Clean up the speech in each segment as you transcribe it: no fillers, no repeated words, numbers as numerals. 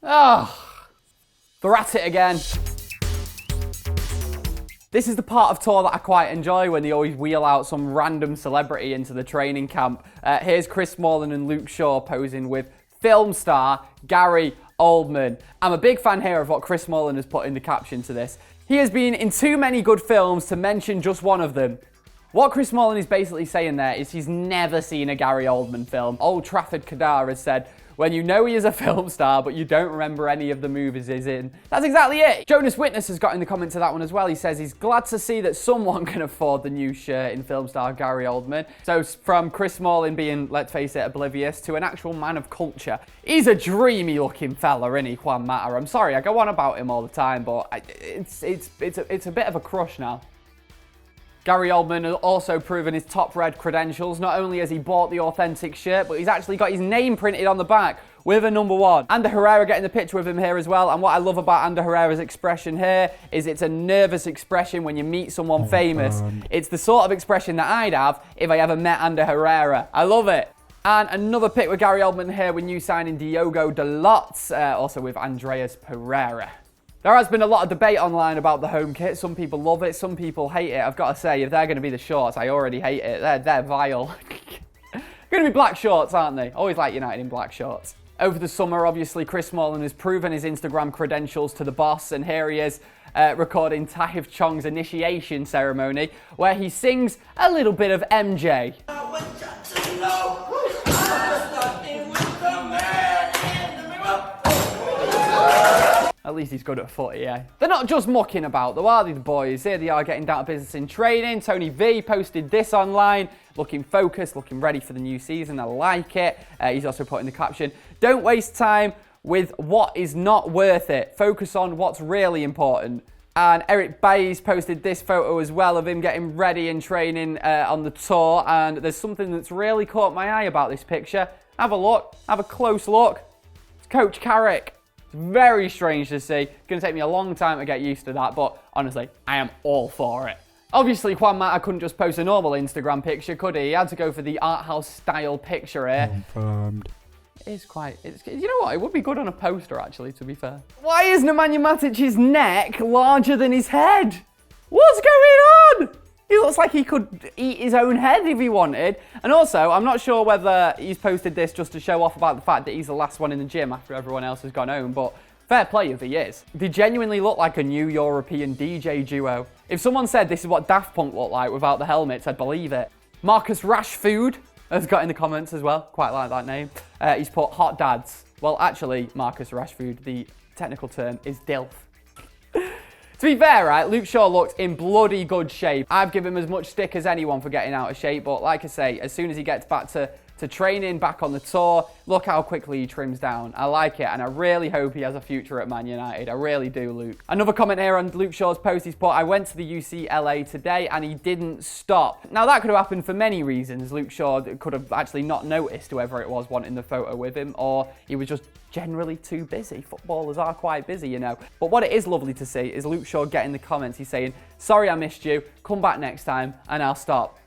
Oh, they're at it again. This is the part of tour that I quite enjoy, when they always wheel out some random celebrity into the training camp. Here's Chris Smalling and Luke Shaw posing with film star Gary Oldman. I'm a big fan here of what Chris Smalling has put in the caption to this. He has been in too many good films to mention just one of them. What Chris Smalling is basically saying there is he's never seen a Gary Oldman film. Old Trafford Kadar has said, when you know he is a film star, but you don't remember any of the movies he's in. That's exactly it. Jonas Witness has got in the comment to that one as well. He says he's glad to see that someone can afford the new shirt in film star Gary Oldman. So from Chris Smalling being, let's face it, oblivious, to an actual man of culture. He's a dreamy looking fella, isn't he, Juan Mata? I'm sorry, I go on about him all the time, but it's a bit of a crush now. Gary Oldman has also proven his top red credentials. Not only has he bought the authentic shirt, but he's actually got his name printed on the back with a number 1. Ander Herrera getting the picture with him here as well. And what I love about Ander Herrera's expression here is it's a nervous expression when you meet someone famous. It's the sort of expression that I'd have if I ever met Ander Herrera. I love it. And another pic with Gary Oldman here with new signing Diogo Dalot, also with Andreas Pereira. There has been a lot of debate online about the home kit. Some people love it, some people hate it. I've got to say, if they're going to be the shorts, I already hate it. They're vile. Going to be black shorts, aren't they? Always like United in black shorts. Over the summer, obviously, Chris Smalling has proven his Instagram credentials to the boss, and here he is recording Tahiv Chong's initiation ceremony, where he sings a little bit of MJ. At least he's good at footy, yeah. They're not just mucking about though, are they, the boys? Here they are getting down to business in training. Tony V posted this online, looking focused, looking ready for the new season. I like it. He's also put in the caption, don't waste time with what is not worth it. Focus on what's really important. And Eric Bays posted this photo as well of him getting ready and training on the tour. And there's something that's really caught my eye about this picture. Have a look, have a close look. It's Coach Carrick. Very strange to see. It's going to take me a long time to get used to that, but honestly, I am all for it. Obviously, Juan Mata couldn't just post a normal Instagram picture, could he? He had to go for the art house style picture here. Confirmed. It is quite... you know what? It would be good on a poster, actually, to be fair. Why is Nemanja Matic's neck larger than his head? What's going on? He looks like he could eat his own head if he wanted. And also, I'm not sure whether he's posted this just to show off about the fact that he's the last one in the gym after everyone else has gone home, but fair play if he is. They genuinely look like a new European DJ duo. If someone said this is what Daft Punk looked like without the helmets, I'd believe it. Marcus Rashford has got in the comments as well. Quite like that name. He's put hot dads. Well, actually, Marcus Rashford, the technical term is DILF. To be fair, right, Luke Shaw looked in bloody good shape. I've given him as much stick as anyone for getting out of shape, but like I say, as soon as he gets back to training, back on the tour, look how quickly he trims down. I like it, and I really hope he has a future at Man United. I really do, Luke. Another comment here on Luke Shaw's post, he's put, I went to the UCLA today and he didn't stop. Now, that could have happened for many reasons. Luke Shaw could have actually not noticed whoever it was wanting the photo with him, or he was just generally too busy. Footballers are quite busy, you know. But what it is lovely to see is Luke Shaw getting the comments. He's saying, sorry I missed you, come back next time and I'll stop.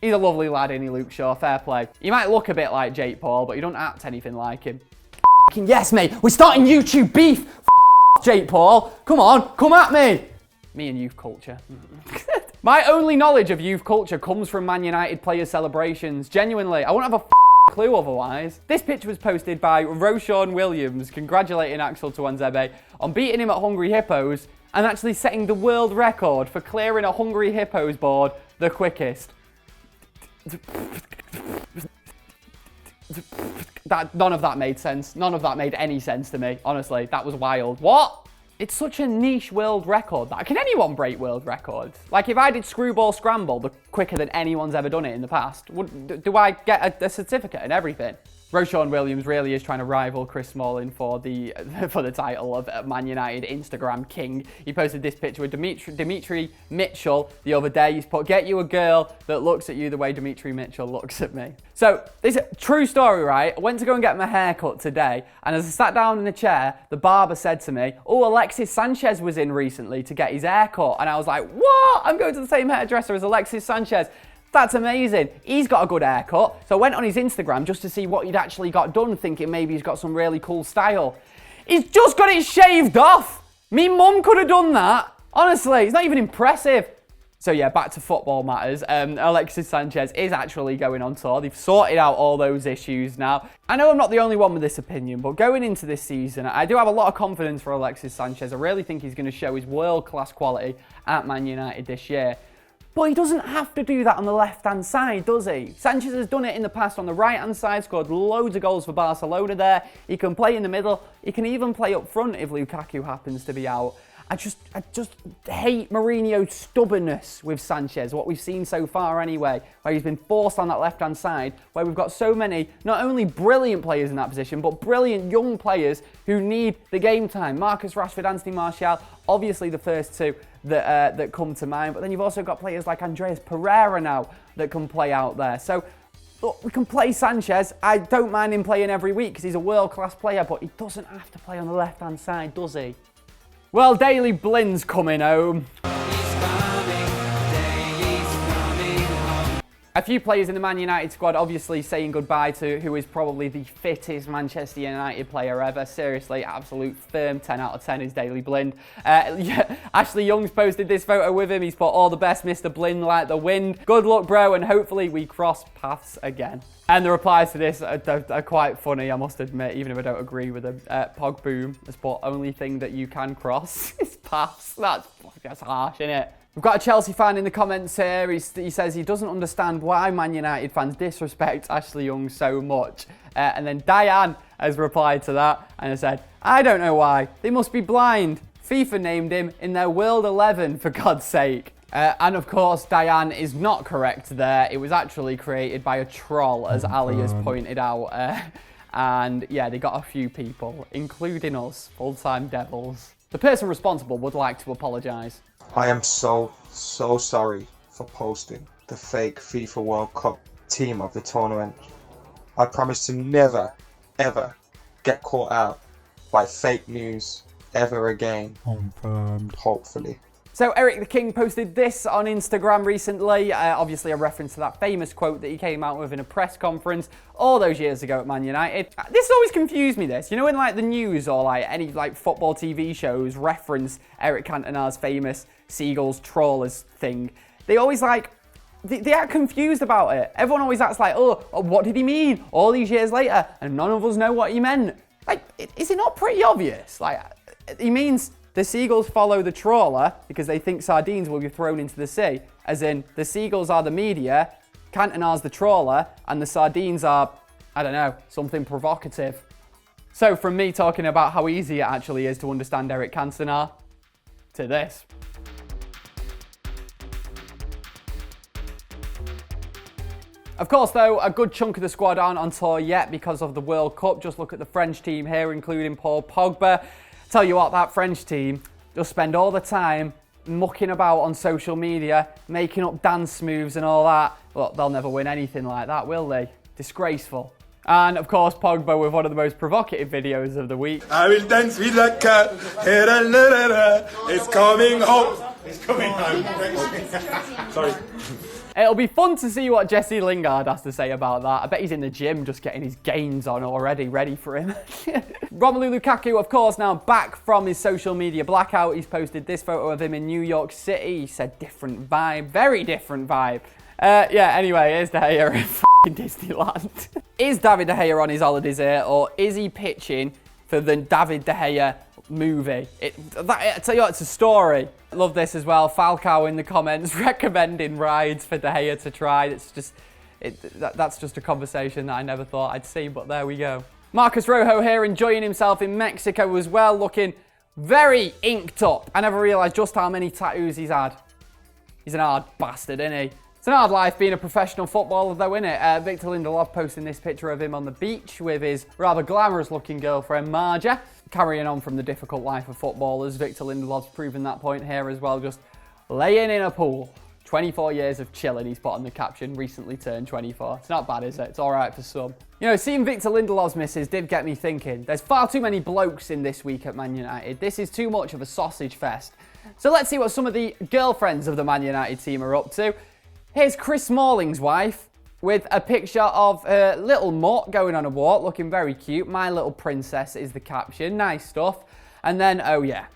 He's a lovely lad, isn't he, Luke Shaw? Fair play. He might look a bit like Jake Paul, but he don't act anything like him. Yes, mate, we're starting YouTube beef. Jake Paul, come on, come at me. Me and youth culture. My only knowledge of youth culture comes from Man United player celebrations. Genuinely, I wouldn't have a clue otherwise. This picture was posted by Roshan Williams congratulating Axel Tuanzebe on beating him at Hungry Hippos and actually setting the world record for clearing a Hungry Hippos board the quickest. None of that made sense. None of that made any sense to me. Honestly, that was wild. What? It's such a niche world record. Can anyone break world records? Like, if I did screwball scramble the quicker than anyone's ever done it in the past, do I get a certificate and everything? Roshan Williams really is trying to rival Chris Smalling for the title of Man United Instagram king. He posted this picture with Dimitri Mitchell the other day. He's put, get you a girl that looks at you the way Dimitri Mitchell looks at me. So, this is a true story, right? I went to go and get my hair cut today, and as I sat down in the chair, the barber said to me, oh, Alexis Sanchez was in recently to get his hair cut. And I was like, what? I'm going to the same hairdresser as Alexis Sanchez. That's amazing. He's got a good haircut. So I went on his Instagram just to see what he'd actually got done, thinking maybe he's got some really cool style. He's just got it shaved off. Me mum could have done that. Honestly, it's not even impressive. So yeah, back to football matters. Alexis Sanchez is actually going on tour. They've sorted out all those issues now. I know I'm not the only one with this opinion, but going into this season, I do have a lot of confidence for Alexis Sanchez. I really think he's going to show his world-class quality at Man United this year. But he doesn't have to do that on the left-hand side, does he? Sanchez has done it in the past on the right-hand side, scored loads of goals for Barcelona there. He can play in the middle. He can even play up front if Lukaku happens to be out. I just hate Mourinho's stubbornness with Sanchez, what we've seen so far anyway, where he's been forced on that left-hand side, where we've got so many, not only brilliant players in that position, but brilliant young players who need the game time. Marcus Rashford, Anthony Martial, obviously the first two that come to mind, but then you've also got players like Andreas Pereira now that can play out there. So, look, we can play Sanchez. I don't mind him playing every week because he's a world-class player, but he doesn't have to play on the left-hand side, does he? Well, Daley Blind's coming home. A few players in the Man United squad obviously saying goodbye to who is probably the fittest Manchester United player ever. Seriously, absolute firm 10 out of 10 is Daley Blind. Yeah, Ashley Young's posted this photo with him. He's put all the best, Mr. Blind, like the wind. Good luck, bro, and hopefully we cross paths again. And the replies to this are quite funny, I must admit, even if I don't agree with them. Pogboom has put, only thing that you can cross is paths. That's harsh, isn't it? We've got a Chelsea fan in the comments here. He says he doesn't understand why Man United fans disrespect Ashley Young so much. And then Diane has replied to that and has said, I don't know why. They must be blind. FIFA named him in their World 11, for God's sake. And of course, Diane is not correct there. It was actually created by a troll, as Ali has pointed out. And yeah, they got a few people, including us, full-time devils. The person responsible would like to apologise. I am so sorry for posting the fake FIFA World Cup team of the tournament. I promise to never, ever get caught out by fake news ever again. Confirmed. Hopefully. So Eric the King posted this on Instagram recently, obviously a reference to that famous quote that he came out with in a press conference all those years ago at Man United. This always confused me, this. You know, when like the news or like any like football TV shows reference Eric Cantona's famous Seagulls trawlers thing, they always like, they act confused about it. Everyone always acts like, oh, what did he mean all these years later? And none of us know what he meant. Like, is it not pretty obvious? Like, he means the seagulls follow the trawler because they think sardines will be thrown into the sea. As in, the seagulls are the media, Cantona's the trawler, and the sardines are, I don't know, something provocative. So from me talking about how easy it actually is to understand Eric Cantona, to this. Of course, though, a good chunk of the squad aren't on tour yet because of the World Cup. Just look at the French team here, including Paul Pogba. Tell you what, that French team just spend all the time mucking about on social media, making up dance moves and all that. Well, they'll never win anything like that, will they? Disgraceful. And of course, Pogba with one of the most provocative videos of the week. I will dance with a cat. It's coming home. It's coming home. Sorry. It'll be fun to see what Jesse Lingard has to say about that. I bet he's in the gym just getting his gains on already, ready for him. Romelu Lukaku, of course, now back from his social media blackout. He's posted this photo of him in New York City. He said different vibe, very different vibe. Yeah, anyway, here's De Gea in f***ing Disneyland. Is David De Gea on his holidays here, or is he pitching for the David De Gea movie? I tell you what, it's a story. Love this as well. Falcao in the comments recommending rides for De Gea to try. That's just a conversation that I never thought I'd see, but there we go. Marcus Rojo here enjoying himself in Mexico as well, looking very inked up. I never realised just how many tattoos he's had. He's an hard bastard, isn't he? It's an hard life being a professional footballer though, isn't it? Victor Lindelof posting this picture of him on the beach with his rather glamorous looking girlfriend Marja. Carrying on from the difficult life of footballers, Victor Lindelof's proven that point here as well, just laying in a pool. 24 years of chilling, he's put on the caption, recently turned 24. It's not bad, is it? It's all right for some. You know, seeing Victor Lindelof's misses did get me thinking. There's far too many blokes in this week at Man United. This is too much of a sausage fest. So let's see what some of the girlfriends of the Man United team are up to. Here's Chris Smalling's wife, with a picture of her little mutt going on a walk, looking very cute. My little princess is the caption. Nice stuff. And then, oh yeah.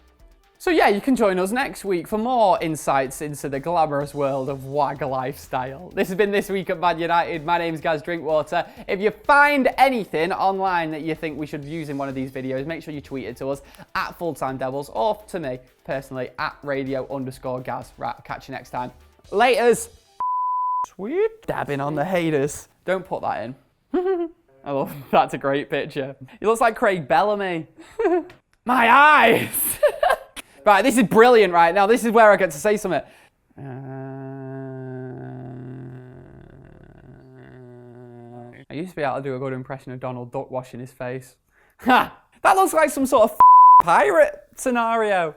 So yeah, you can join us next week for more insights into the glamorous world of WAG lifestyle. This has been This Week at Man United. My name's Gaz Drinkwater. If you find anything online that you think we should use in one of these videos, make sure you tweet it to us at FullTimeDEVILS or to me personally at radio_Gaz. Right, catch you next time. Laters. Sweet. Dabbing on the haters. Don't put that in. I love that's a great picture. He looks like Craig Bellamy. My eyes. Right, this is brilliant right now. This is where I get to say something. I used to be able to do a good impression of Donald Duck washing his face. Ha! That looks like some sort of pirate scenario.